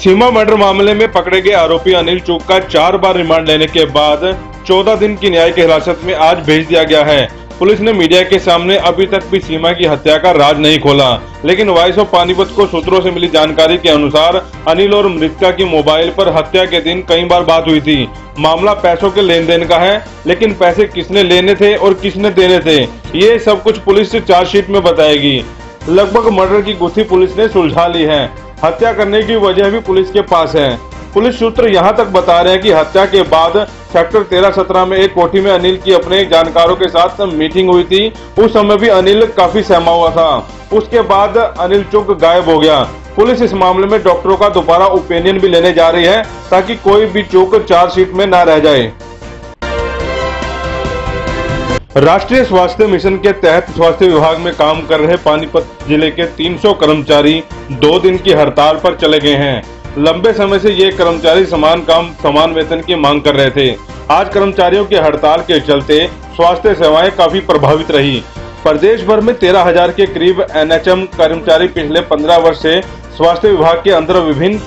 सीमा murder मामले में पकड़े गए आरोपी अनिल चुग का 4 बार रिमांड लेने के बाद 14 दिन की न्यायिक हिरासत में आज भेज दिया गया है। पुलिस ने मीडिया के सामने अभी तक भी सीमा की हत्या का राज नहीं खोला, लेकिन वॉइस ऑफ पानीपत को सूत्रों से मिली जानकारी के अनुसार अनिल और मृतका की मोबाइल पर हत्या के दिन कई बार बात हुई थी। मामला पैसों के लेन देन का है, लेकिन पैसे किसने लेने थे और किसने देने थे, ये सब कुछ पुलिस चार्जशीट में बताएगी। लगभग मर्डर की गुत्थी पुलिस ने सुलझा ली है। हत्या करने की वजह भी पुलिस के पास है। पुलिस सूत्र यहां तक बता रहे हैं कि हत्या के बाद सेक्टर 13-17 में एक कोठी में अनिल की अपने जानकारों के साथ मीटिंग हुई थी। उस समय भी अनिल काफी सहमा हुआ था। उसके बाद अनिल चुग गायब हो गया। पुलिस इस मामले में डॉक्टरों का दोबारा ओपिनियन भी लेने जा रही है, ताकि कोई भी चूक चार्जशीट में न रह जाए। राष्ट्रीय स्वास्थ्य मिशन के तहत स्वास्थ्य विभाग में काम कर रहे पानीपत जिले के 300 कर्मचारी 2 दिन की हड़ताल पर चले गए हैं। लंबे समय से ये कर्मचारी समान काम समान वेतन की मांग कर रहे थे। आज कर्मचारियों की हड़ताल के चलते स्वास्थ्य सेवाएं काफी प्रभावित रही। प्रदेश भर में 13,000 के करीब एनएचएम कर्मचारी पिछले 15 वर्ष से स्वास्थ्य विभाग के अंदर विभिन्न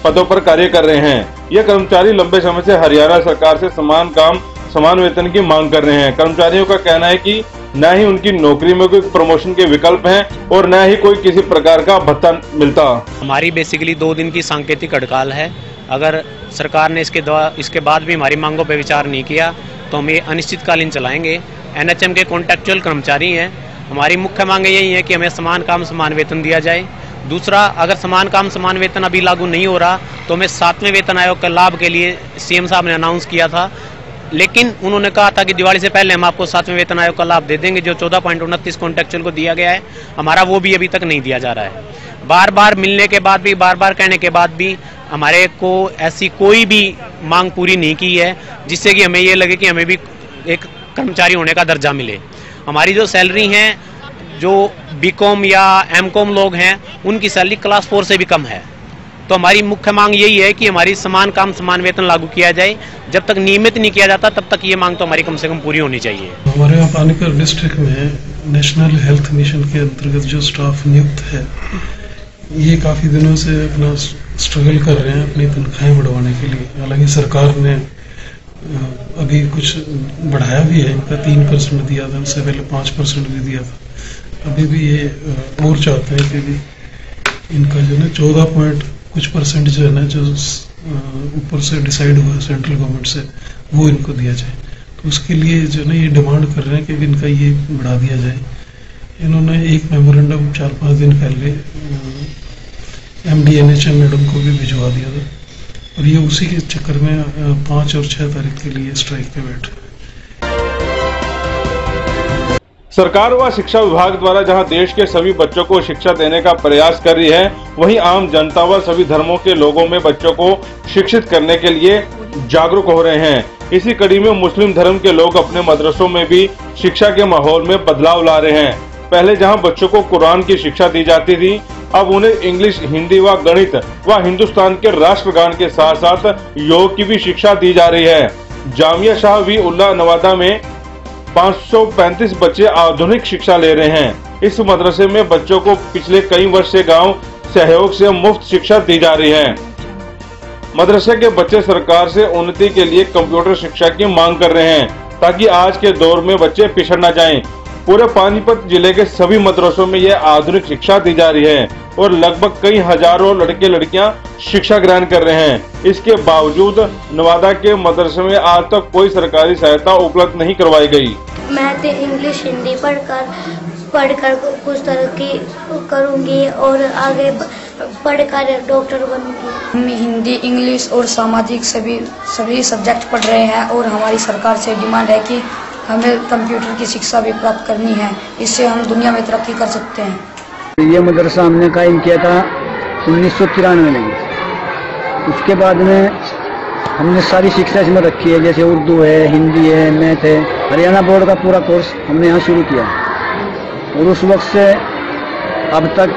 पदों पर कार्य कर रहे हैं। ये कर्मचारी लंबे समय से हरियाणा सरकार से समान काम समान वेतन की मांग कर रहे हैं। कर्मचारियों का कहना है कि न ही उनकी नौकरी में कोई प्रमोशन के विकल्प हैं और न ही कोई किसी प्रकार का भत्ता मिलता। हमारी बेसिकली 2 दिन की सांकेतिक हड़ताल है। अगर सरकार ने इसके बाद भी हमारी मांगों पर विचार नहीं किया तो हम ये अनिश्चितकालीन चलाएंगे। एनएचएम के कॉन्ट्रेक्चुअल कर्मचारी हैं। हमारी मुख्य मांग यही है कि हमें समान काम समान वेतन दिया जाए। दूसरा, अगर समान काम समान वेतन अभी लागू नहीं हो रहा तो हमें 7वें वेतन आयोग का लाभ के लिए सीएम साहब ने अनाउंस किया था, लेकिन उन्होंने कहा था कि दिवाली से पहले हम आपको 7वें वेतन आयोग का लाभ दे देंगे, जो 14.29 कॉन्ट्रेक्चुअल को दिया गया है। हमारा वो भी अभी तक नहीं दिया जा रहा है। बार बार मिलने के बाद भी, बार बार कहने के बाद भी हमारे को ऐसी कोई भी मांग पूरी नहीं की है जिससे कि हमें ये लगे कि हमें भी एक कर्मचारी होने का दर्जा मिले। हमारी जो सैलरी है, जो बीकॉम या एमकॉम लोग हैं, उनकी सैलरी क्लास 4 से भी कम है। तो हमारी मुख्य मांग यही है कि हमारी समान काम समान वेतन लागू किया जाए। जब तक नियमित नहीं किया जाता तब तक ये मांग तो हमारी कम से कम पूरी होनी चाहिए। हमारे यहाँ पानीपत डिस्ट्रिक्ट में नेशनल हेल्थ मिशन के अंतर्गत जो स्टाफ नियुक्त है, ये काफी दिनों से अपना स्ट्रगल कर रहे हैं अपनी तनख्वाहें बढ़वाने के लिए। हालांकि सरकार ने अभी कुछ बढ़ाया भी है, इनका 3% दिया था, उससे पहले 5% भी दिया था। अभी भी ये और चाहते हैं कि इनका जो है 14% जो है ना, जो ऊपर से डिसाइड हुआ सेंट्रल गवर्नमेंट से, वो इनको दिया जाए। तो उसके लिए जो ना ये डिमांड कर रहे हैं कि इनका ये बढ़ा दिया जाए। इन्होंने एक मेमोरेंडम 4-5 दिन पहले MD NHM मैडम को भी भिजवा दिया था, और ये उसी के चक्कर में 5 और 6 तारीख के लिए स्ट्राइक पे बैठे। सरकार व शिक्षा विभाग द्वारा जहां देश के सभी बच्चों को शिक्षा देने का प्रयास कर रही है, वहीं आम जनता व सभी धर्मों के लोगों में बच्चों को शिक्षित करने के लिए जागरूक हो रहे हैं। इसी कड़ी में मुस्लिम धर्म के लोग अपने मदरसों में भी शिक्षा के माहौल में बदलाव ला रहे हैं। पहले जहां बच्चों को कुरान की शिक्षा दी जाती थी, अब उन्हें इंग्लिश, हिंदी व गणित व हिंदुस्तान के राष्ट्रगान के साथ साथ योग की भी शिक्षा दी जा रही है। जामिया शाह वी उल्लाह नवादा में 535 बच्चे आधुनिक शिक्षा ले रहे हैं। इस मदरसे में बच्चों को पिछले कई वर्ष से गांव सहयोग से मुफ्त शिक्षा दी जा रही है। मदरसे के बच्चे सरकार से उन्नति के लिए कंप्यूटर शिक्षा की मांग कर रहे हैं, ताकि आज के दौर में बच्चे पिछड़ न जाएं। पूरे पानीपत जिले के सभी मदरसों में यह आधुनिक शिक्षा दी जा रही है और लगभग कई हजारों लड़के लड़कियां शिक्षा ग्रहण कर रहे हैं। इसके बावजूद नवादा के मदरसे में आज तक कोई सरकारी सहायता उपलब्ध नहीं करवाई गई। मैं तो इंग्लिश हिंदी पढ़कर कुछ तरक्की करूंगी और आगे पढ़कर डॉक्टर बनूंगी। हम हिंदी, इंग्लिश और सामाजिक सभी सब्जेक्ट पढ़ रहे हैं और हमारी सरकार से डिमांड है कि हमें कंप्यूटर की शिक्षा भी प्राप्त करनी है। इससे हम दुनिया में तरक्की कर सकते हैं। ये मदरसा हमने कायम किया था 1993 में। उसके बाद में हमने सारी शिक्षा इसमें रखी है, जैसे उर्दू है, हिंदी है, मैथ है। हरियाणा बोर्ड का पूरा कोर्स हमने यहाँ शुरू किया और उस वक्त से अब तक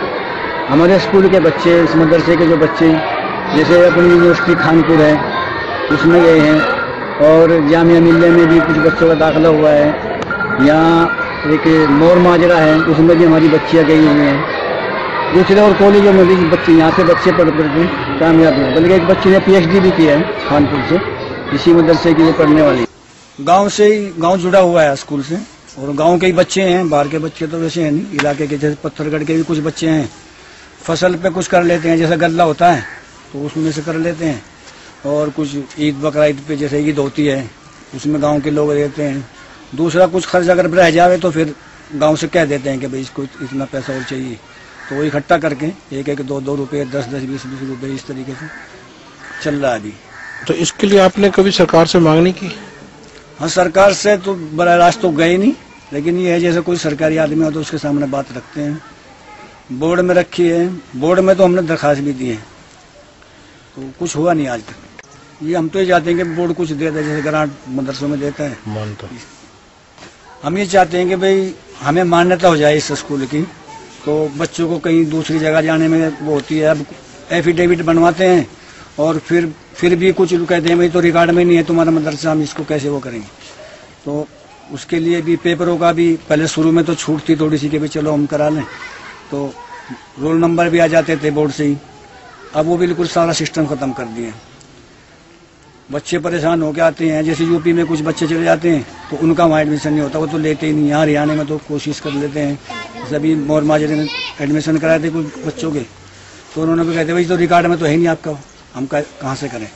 हमारे स्कूल के बच्चे, इस मदरसे के जो बच्चे, जैसे अपनी यूनिवर्सिटी खानपुर है उसमें गए हैं, और जामिया मिल्ले में भी कुछ बच्चों का दाखिला हुआ है। यहाँ एक मोर माजरा है, उसमें भी हमारी बच्चियाँ गई हुई हैं। दूसरे और कॉलेजों में भी बच्चे यहाँ से पढ़ करके कामयाब हुए, बल्कि एक बच्ची ने PhD भी किया है कानपुर से, इसी मदरसे की वो पढ़ने वाली। गांव से ही, गांव जुड़ा हुआ है स्कूल से, और गांव के ही बच्चे हैं, बाहर के बच्चे तो वैसे हैं नहीं, इलाके के जैसे पत्थरगढ़ के भी कुछ बच्चे हैं। फसल पे कुछ कर लेते हैं, जैसे गल्ला होता है तो उसमें से कर लेते हैं, और कुछ ईद बकरा पे जैसे ईद होती है उसमें गांव के लोग रहते हैं। दूसरा कुछ खर्च अगर रह जावे तो फिर गांव से कह देते हैं कि भाई इसको इतना पैसा और चाहिए, तो वो इकट्ठा करके 1-1, 2-2 रुपये, 10-10, 20-20 रुपये इस तरीके से चल रहा है अभी। तो इसके लिए आपने कभी सरकार से मांग नहीं की? हाँ, सरकार से तो बराह रास्त तो गए नहीं, लेकिन ये है जैसे कोई सरकारी आदमी हो तो उसके सामने बात रखते हैं। बोर्ड में रखी है, बोर्ड में तो हमने दरखास्त भी दी है, तो कुछ हुआ नहीं आज तक। ये हम तो ये चाहते हैं कि बोर्ड कुछ दे दे, जैसे ग्रांट मदरसों में देता है। हम ये चाहते हैं कि भाई हमें मान्यता हो जाए इस स्कूल की, तो बच्चों को कहीं दूसरी जगह जाने में वो होती है। अब एफिडेविट बनवाते हैं और फिर भी कुछ कहते हैं भाई तो रिकॉर्ड में नहीं है तुम्हारा मदरसा, हम इसको कैसे वो करेंगे। तो उसके लिए भी पेपरों का भी पहले शुरू में तो छूट थी थोड़ी सी कि भाई चलो हम करा लें, तो रोल नंबर भी आ जाते थे बोर्ड से ही। अब वो बिल्कुल सारा सिस्टम खत्म कर दिए। बच्चे परेशान होकर आते हैं, जैसे यूपी में कुछ बच्चे चले जाते हैं तो उनका वहाँ एडमिशन नहीं होता, वो तो लेते ही नहीं। यहाँ हरियाणा में तो कोशिश कर लेते हैं। सभी मोर माजरे में एडमिशन कराए थे कुछ बच्चों के, तो उन्होंने भी कहते भाई तो रिकॉर्ड में तो है नहीं आपका, हम कहाँ से करें।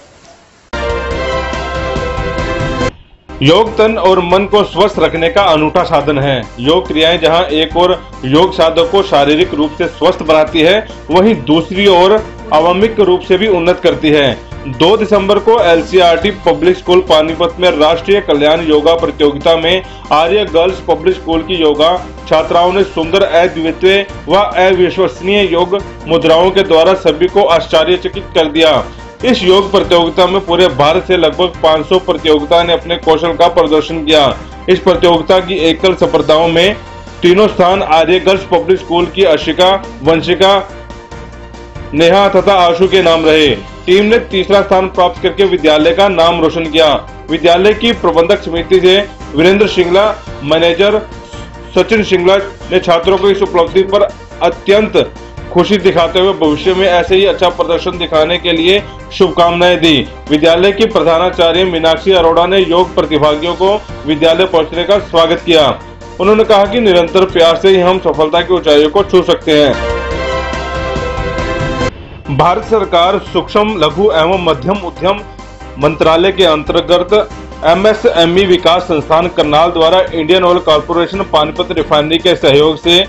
योग तन और मन को स्वस्थ रखने का अनूठा साधन है। योग क्रियाएं जहां एक और योग साधक को शारीरिक रूप से स्वस्थ बनाती है, वहीं दूसरी ओर आवामिक रूप से भी उन्नत करती है। 2 दिसंबर को LCRT पब्लिक स्कूल पानीपत में राष्ट्रीय कल्याण योगा प्रतियोगिता में आर्य गर्ल्स पब्लिक स्कूल की योगा छात्राओं ने सुंदर, अद्वितीय व अविश्वसनीय योग मुद्राओं के द्वारा सभी को आश्चर्यचकित कर दिया। इस योग प्रतियोगिता में पूरे भारत से लगभग 500 प्रतियोगिता ने अपने कौशल का प्रदर्शन किया। इस प्रतियोगिता की एकल स्पर्धाओं में तीनों स्थान आर्य गर्ल्स पब्लिक स्कूल की आशिका, वंशिका, नेहा तथा आशु के नाम रहे। टीम ने तीसरा स्थान प्राप्त करके विद्यालय का नाम रोशन किया। विद्यालय की प्रबंधक समिति से वीरेंद्र सिंगला, मैनेजर सचिन सिंगला ने छात्रों को इस उपलब्धि पर अत्यंत खुशी दिखाते हुए भविष्य में ऐसे ही अच्छा प्रदर्शन दिखाने के लिए शुभकामनाएं दी। विद्यालय की प्रधानाचार्य मीनाक्षी अरोड़ा ने योग प्रतिभागियों को विद्यालय पहुंचने का स्वागत किया। उन्होंने कहा कि निरंतर प्रयास से ही हम सफलता की ऊंचाइयों को छू सकते हैं। भारत सरकार सूक्ष्म, लघु एवं मध्यम उद्यम मंत्रालय के अंतर्गत MSME विकास संस्थान करनाल द्वारा Indian oil corporation Panipat refinery के सहयोग से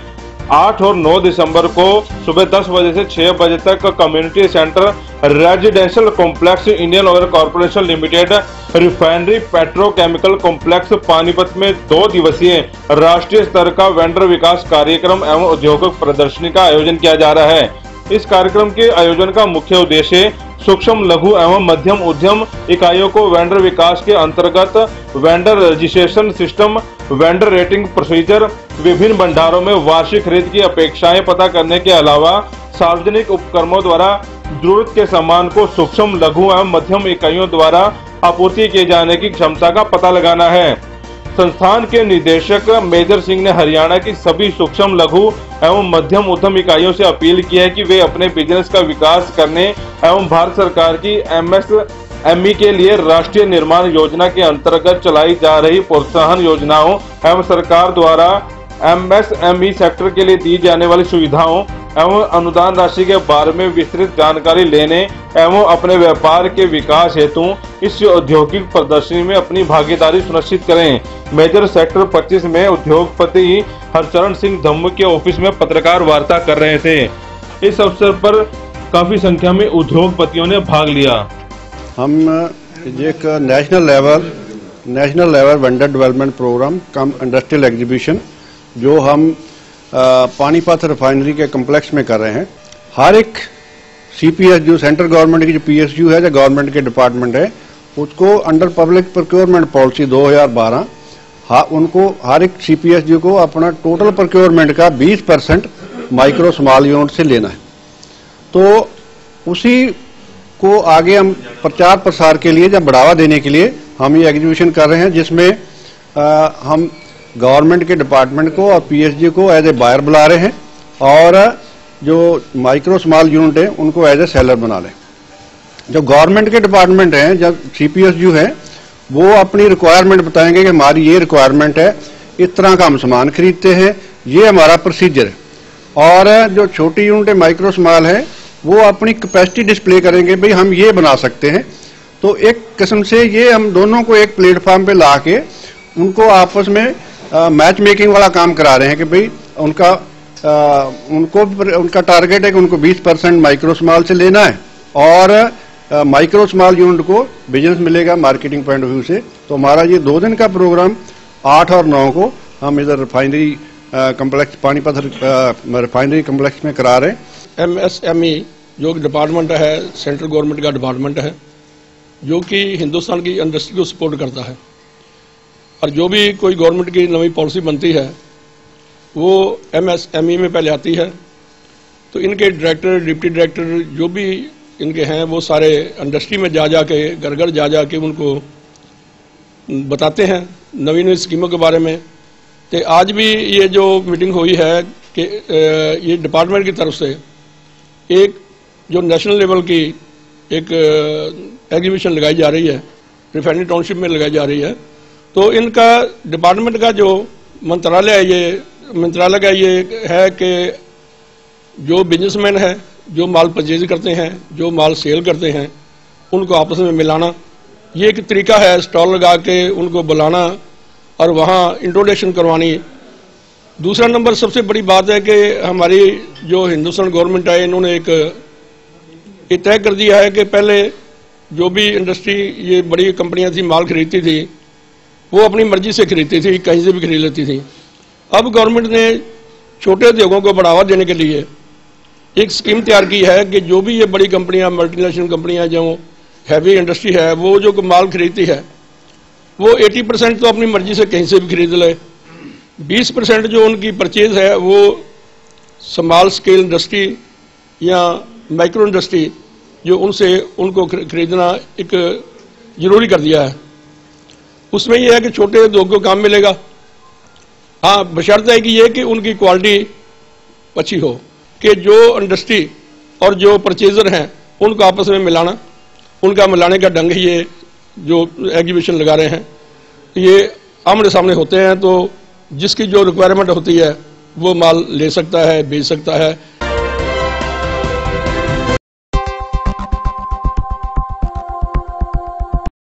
8 और 9 दिसंबर को सुबह 10 बजे से 6 बजे तक community centre residential complex Indian oil corporation limited refinery petrochemical complex Panipat में 2 दिवसीय राष्ट्रीय स्तर का वेंडर विकास कार्यक्रम एवं औद्योगिक प्रदर्शनी का आयोजन किया जा रहा है। इस कार्यक्रम के आयोजन का मुख्य उद्देश्य सूक्ष्म, लघु एवं मध्यम उद्यम इकाइयों को वेंडर विकास के अंतर्गत vendor registration system, vendor rating procedure, विभिन्न भंडारों में वार्षिक खरीद की अपेक्षाएं पता करने के अलावा सार्वजनिक उपक्रमों द्वारा जरूरत के सामान को सूक्ष्म, लघु एवं मध्यम इकाइयों द्वारा आपूर्ति किए जाने की क्षमता का पता लगाना है। संस्थान के निदेशक मेजर सिंह ने हरियाणा की सभी सूक्ष्म, लघु एवं मध्यम उद्यम इकाइयों से अपील की है कि वे अपने बिजनेस का विकास करने एवं भारत सरकार की MSME के लिए राष्ट्रीय निर्माण योजना के अंतर्गत चलाई जा रही प्रोत्साहन योजनाओं एवं सरकार द्वारा MSME सेक्टर के लिए दी जाने वाली सुविधाओं एवं अनुदान राशि के बारे में विस्तृत जानकारी लेने एवं अपने व्यापार के विकास हेतु इस औद्योगिक प्रदर्शनी में अपनी भागीदारी सुनिश्चित करें। मेजर सेक्टर 25 में उद्योगपति हरचरण सिंह धम्म के ऑफिस में पत्रकार वार्ता कर रहे थे। इस अवसर पर काफी संख्या में उद्योगपतियों ने भाग लिया। हम एक national level vendor development programme cum industrial exhibition जो हम पानीपत रिफाइनरी के कम्प्लेक्स में कर रहे हैं। हर एक CPS जो सेंट्रल गवर्नमेंट की जो PSU है, जो गवर्नमेंट के डिपार्टमेंट है, उसको अंडर पब्लिक प्रोक्योरमेंट पॉलिसी 2012 उनको हर एक CPSU को अपना टोटल प्रोक्योरमेंट का 20% माइक्रो स्मॉल यूनिट से लेना है। तो उसी को आगे हम प्रचार प्रसार के लिए, जब बढ़ावा देने के लिए हम ये एग्जीबिशन कर रहे हैं, जिसमें हम गवर्नमेंट के डिपार्टमेंट को और PSU को एज ए बायर बुला रहे हैं और जो माइक्रो स्मॉल यूनिट है उनको एज ए सेलर बना लें। जो गवर्नमेंट के डिपार्टमेंट हैं, जब CPSU है, वो अपनी रिक्वायरमेंट बताएंगे कि हमारी ये रिक्वायरमेंट है, इस तरह का हम सामान खरीदते हैं, ये हमारा प्रोसीजर है। और जो छोटी यूनिट माइक्रो स्मॉल है वो अपनी कैपेसिटी डिस्प्ले करेंगे, भाई हम ये बना सकते हैं। तो एक किस्म से ये हम दोनों को एक प्लेटफॉर्म पे ला के उनको आपस में मैच मेकिंग वाला काम करा रहे हैं कि भाई उनका टारगेट है कि उनको 20% माइक्रो स्मॉल से लेना है और माइक्रो स्मॉल यूनिट को बिजनेस मिलेगा मार्केटिंग पॉइंट ऑफ व्यू से। तो हमारा ये 2 दिन का प्रोग्राम 8 और 9 को हम इधर refinery complex Panipat refinery complex में करा रहे हैं। MSME जो डिपार्टमेंट है सेंट्रल गवर्नमेंट का डिपार्टमेंट है, जो कि हिंदुस्तान की इंडस्ट्री को सपोर्ट करता है। और जो भी कोई गवर्नमेंट की नई पॉलिसी बनती है वो MSME में पहले आती है। तो इनके डायरेक्टर, डिप्टी डायरेक्टर जो भी इनके हैं वो सारे इंडस्ट्री में जा जा के, घर घर जा जा के उनको बताते हैं नवी नई स्कीमों के बारे में। तो आज भी ये जो मीटिंग हुई है कि ये डिपार्टमेंट की तरफ से एक जो नेशनल लेवल की एक एग्जीबिशन लगाई जा रही है, रिफाइनरी टाउनशिप में लगाई जा रही है। तो इनका डिपार्टमेंट का जो मंत्रालय का ये है कि जो बिजनेसमैन है, जो माल परचेज करते हैं, जो माल सेल करते हैं, उनको आपस में मिलाना, ये एक तरीका है। स्टॉल लगा के उनको बुलाना और वहाँ इंट्रोडक्शन करवानी। दूसरा नंबर सबसे बड़ी बात है कि हमारी जो हिंदुस्तान गवर्नमेंट है, इन्होंने एक तय कर दिया है कि पहले जो भी इंडस्ट्री, ये बड़ी कंपनियां थी, माल खरीदती थी, वो अपनी मर्जी से खरीदती थी, कहीं से भी खरीद लेती थी। अब गवर्नमेंट ने छोटे उद्योगों को बढ़ावा देने के लिए एक स्कीम तैयार की है कि जो भी ये बड़ी कंपनियां, मल्टीनेशनल कंपनियां, जो हैवी इंडस्ट्री है, वो जो माल खरीदती है वो 80% तो अपनी मर्जी से कहीं से भी खरीद ले। 20% जो उनकी परचेज है वो स्मॉल स्केल इंडस्ट्री या माइक्रो इंडस्ट्री जो उनको खरीदना एक जरूरी कर दिया है। उसमें यह है कि छोटे उद्योग को काम मिलेगा, हाँ बशर्ते है कि ये कि उनकी क्वालिटी अच्छी हो, कि जो इंडस्ट्री और जो परचेजर हैं उनको आपस में मिलाना, उनका मिलाने का ढंग ये जो एग्जीबिशन लगा रहे हैं ये आमने सामने होते हैं। तो जिसकी जो रिक्वायरमेंट होती है वो माल ले सकता है, बेच सकता है।